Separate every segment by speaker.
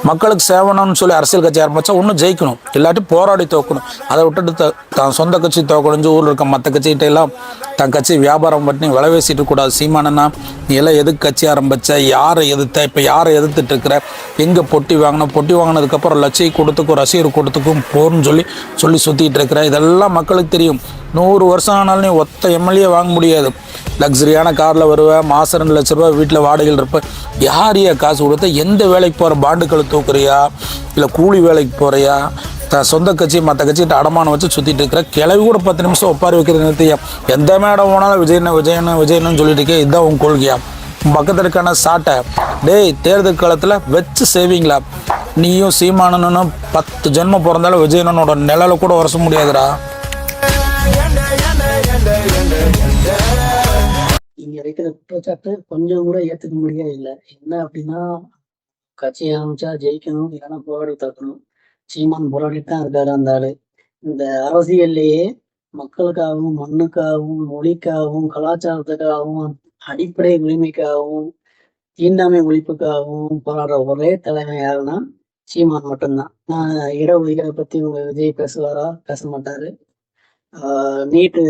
Speaker 1: மக்களுக்கு சேவனம்னு சொல்லி அரசியல் கட்சி ஆரம்பிச்சா ஒன்றும் ஜெயிக்கணும், இல்லாட்டி போராடி தோக்கணும். அதை விட்டுட்டு தான் சொந்த கட்சி தோக்கணுஞ்சு ஊரில் இருக்க மற்ற கட்சிகிட்ட எல்லாம் தன் கட்சி வியாபாரம் பண்ணி விளைவேசிட்டு கூடாது. சீமானன்னா நீ எல்லாம் எதுக்கு கட்சி ஆரம்பிச்ச, யாரை எதிர்த்த, இப்போ யாரை எதிர்த்துட்டு இருக்கிற, எங்கே பொட்டி வாங்கின, பொட்டி வாங்கினதுக்கப்புறம் லட்சிய கூட்டத்துக்கும் ரசிகர் கூட்டத்துக்கும் போர்னு சொல்லி சுற்றிட்டு இருக்கிற. இதெல்லாம் மக்களுக்கு தெரியும். 100 வருஷம் ஆனாலும் நீ ஒத்த எம்எல்ஏ வாங்க முடியாது. லக்ஸரியான காரில் வருவேன், மாதம் 2 லட்ச ரூபா வீட்டில் வாடகையில் இருப்பேன். யாரையா காசு கொடுத்த? எந்த வேலைக்கு போகிற, பாண்டுக்களை தூக்குறியா இல்லை கூலி வேலைக்கு போகிறியா? சொந்த கட்சி மற்ற கட்சிகிட்ட அடமானம் வச்சு சுற்றிட்டு இருக்கிற. கிளவி கூட 10 நிமிஷம் ஒப்பாரி வைக்கிற நிறுத்தியா? எந்த மேடம் போனாலும் விஜயன்னு சொல்லிட்டு இருக்கே. இதுதான் உன் கொள்கையா? பக்கத்தில் இருக்கான சாட்டை டேய், தேர்தல் காலத்தில் வச்சு செய்வீங்களா? நீயும் சீமானனும் 10 ஜென்மம் பிறந்தாலும் விஜயனோட நிழலை கூட உரச முடியாதுடா.
Speaker 2: இங்க இருக்கிற குற்றச்சாட்டு கொஞ்சம் கூட ஏத்துக்க முடியாது இல்லை. என்ன அப்படின்னா, கட்சி ஆரம்பிச்சா ஜெயிக்கணும், இல்லைன்னா போராடி தாக்கணும். சீமான் போராடிட்டு தான் இருக்காரு அந்த ஆளு. இந்த அரசியல்லையே மக்களுக்காகவும், மண்ணுக்காகவும், மொழிக்காகவும், கலாச்சாரத்துக்காகவும், அடிப்படை உரிமைக்காகவும், தீண்டாமை ஒழிப்புக்காகவும் போராடுற ஒரே தலைமை யாருன்னா சீமான் மட்டும்தான். இடஒதுக்கீடை பத்தி உங்க விஜய் பேசுவாரா? பேச மாட்டாரு. நீட்டு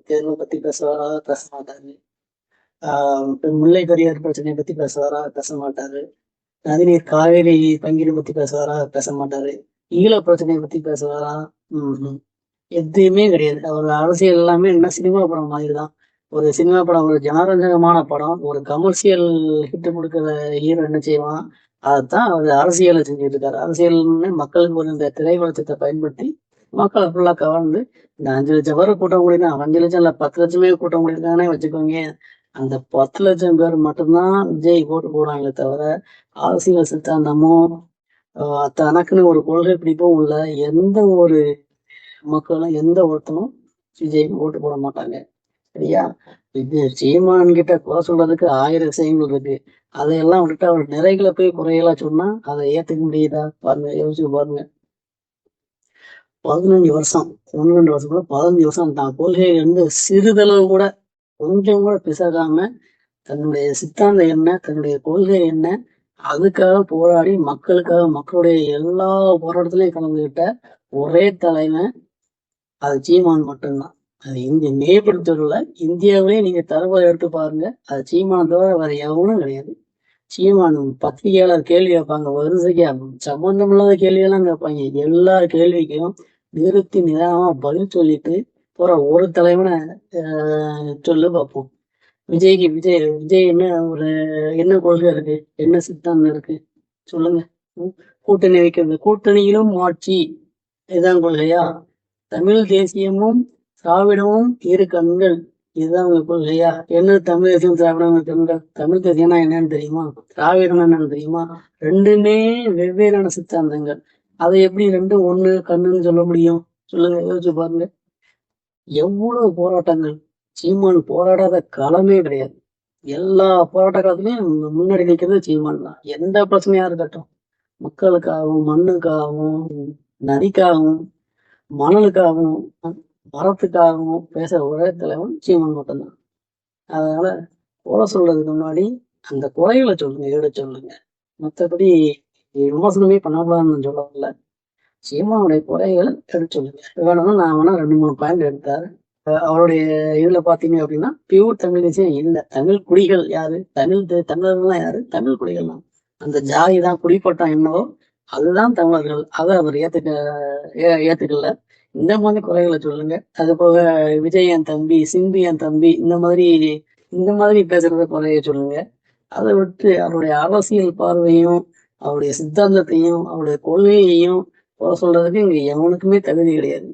Speaker 2: தேர்வை பத்தி பேசுவாரா? பேச மாட்டாரு. முல்லை பெரியார் பிரச்சனையை பத்தி பேசுவாரா? பேச மாட்டாரு. நதிநீர் காவேரி பங்கீடு பத்தி பேசுவாரா? பேச மாட்டாரு. ஈழ பிரச்சனையை பத்தி பேசுவாரா? எதுவுமே கிடையாது. அவர் அரசியல் எல்லாமே என்ன சினிமா படம் மாதிரிதான். ஒரு சினிமா படம், ஒரு ஜனரஞ்சகமான படம், ஒரு கமர்ஷியல் ஹிட் கொடுக்குற ஹீரோ என்ன செய்வான், அதைத்தான் அவர் அரசியலை செஞ்சுட்டு இருக்காரு. அரசியல்னு மக்களுக்கு ஒரு இந்த திரை வெளிச்சத்தை பயன்படுத்தி மக்களை ஃபுல்லா கவர்ந்து இந்த 5 லட்சம் பேர் கூட்டம் கூடினா, 5 லட்சம் இல்ல 10 லட்சமே கூட்டம் கூடியிருக்காங்கன்னே வச்சுக்கோங்க. அந்த 10 லட்சம் பேர் மட்டும்தான் விஜய் ஓட்டு போடுவாங்களே தவிர, அரசியல் சித்தாந்தமும் தனக்குன்னு ஒரு கொள்கை பிடிப்பும் உள்ள எந்த ஒரு மக்களும், எந்த ஒருத்தனும் விஜய் ஓட்டு போட மாட்டாங்க. சரியா? இது சீமான் கிட்ட குறை சொல்றதுக்கு 1000 விஷயங்கள் இருக்கு. அதையெல்லாம் விட்டுட்டு அவர் நிறைகளை போய் குறைகளா சொன்னா அதை ஏத்துக்க முடியுதா? பாருங்க, யோசிச்சு பாருங்க. 15 வருஷம், 12 வருஷம் கூட 15 வருஷம் தான் கொள்கையில இருந்து சிறிதளவு கூட கொஞ்சம் கூட பிசகாம தன்னுடைய சித்தாந்தம் என்ன, தன்னுடைய கொள்கை என்ன, அதுக்காக போராடி மக்களுக்காக, மக்களுடைய எல்லா போராட்டத்திலையும் கலந்துகிட்ட ஒரே தலைமை அது சீமான் மட்டும்தான். அது இந்திய மேம்படுத்தல, இந்தியாவிலேயே நீங்க தரவை எடுத்து பாருங்க. அது சீமான் தவிர வேற எவனும் கிடையாது. சீமான் பத்திரிகையாளர் கேள்வி வைப்பாங்க, வரிசையா சம்பந்தம் இல்லாத கேள்வியெல்லாம் கேட்பாங்க. எல்லா கேள்விக்கும் நிறுத்தி நிதானமா பதில் சொல்லிட்டு போற ஒரு தலைவனை சொல்லு பார்ப்போம். விஜய் என்ன கொள்கை இருக்கு, என்ன சித்தாந்தம் இருக்கு சொல்லுங்க. கூட்டணி வைக்கிறது, கூட்டணியிலும் ஆட்சி, இதுதான் கொள்கையா? தமிழ் தேசியமும் திராவிடமும் இரு கண்கள், இதுதான் உங்க கொள்கையா? என்ன தமிழ் தேசியம் திராவிடம் கண்கள்? தமிழ் தேசியம்னா என்னன்னு தெரியுமா? திராவிடம் என்னன்னு தெரியுமா? ரெண்டுமே வெவ்வேறான சித்தாந்தங்கள். அதை எப்படி ரெண்டும் ஒண்ணு கண்ணுன்னு சொல்ல முடியும்? சொல்லுங்க, யோசிச்சு பாருங்க. எவ்வளவு போராட்டங்கள்! சீமான் போராடாத களமே கிடையாது. எல்லா போராட்ட காலத்திலையும் முன்னாடி நிற்கிறது சீமான் தான். எந்த பிரச்சனையா இருக்கட்டும், மக்களுக்காகவும், மண்ணுக்காகவும், நதிக்காகவும், மணலுக்காகவும், மரத்துக்காகவும் பேசுற ஒரே தலைவன் சீமான் மட்டும்தான். அதனால குறை சொல்றதுக்கு முன்னாடி அந்த குறைகளை சொல்லுங்க, எடுத்து சொல்லுங்க. மற்றபடி விமர்சனமே பண்ணக்கூடாதுன்னு சொல்லல. சீமானுடைய குறைகளை எடுத்து சொல்லுங்க. வேணும்னா நான் வேணா 2-3 பாயிண்ட் எடுத்தாரு. அவருடைய இதுல பாத்தீங்க அப்படின்னா பியூர் தமிழ் தேசியம் இல்லை. தமிழ் குடிகள் யாரு? தமிழர்கள்லாம் யாரு? தமிழ் குடிகள் தான். அந்த ஜாதி தான், குடிப்பட்டம் என்னவோ அதுதான் தமிழர்கள். அதை அவர் ஏத்துக்கல. இந்த மாதிரி குறைகளை சொல்லுங்க. அது போக விஜய் என் தம்பி, சிம்பு என் தம்பி, இந்த மாதிரி பேசுறத குறைய சொல்லுங்க. அதை விட்டு அவருடைய அரசியல் பார்வையும், அவருடைய சித்தாந்தத்தையும், அவருடைய கொள்கையையும் குறை சொல்றதுக்கு இங்க எவனுக்குமே தகுதி கிடையாது.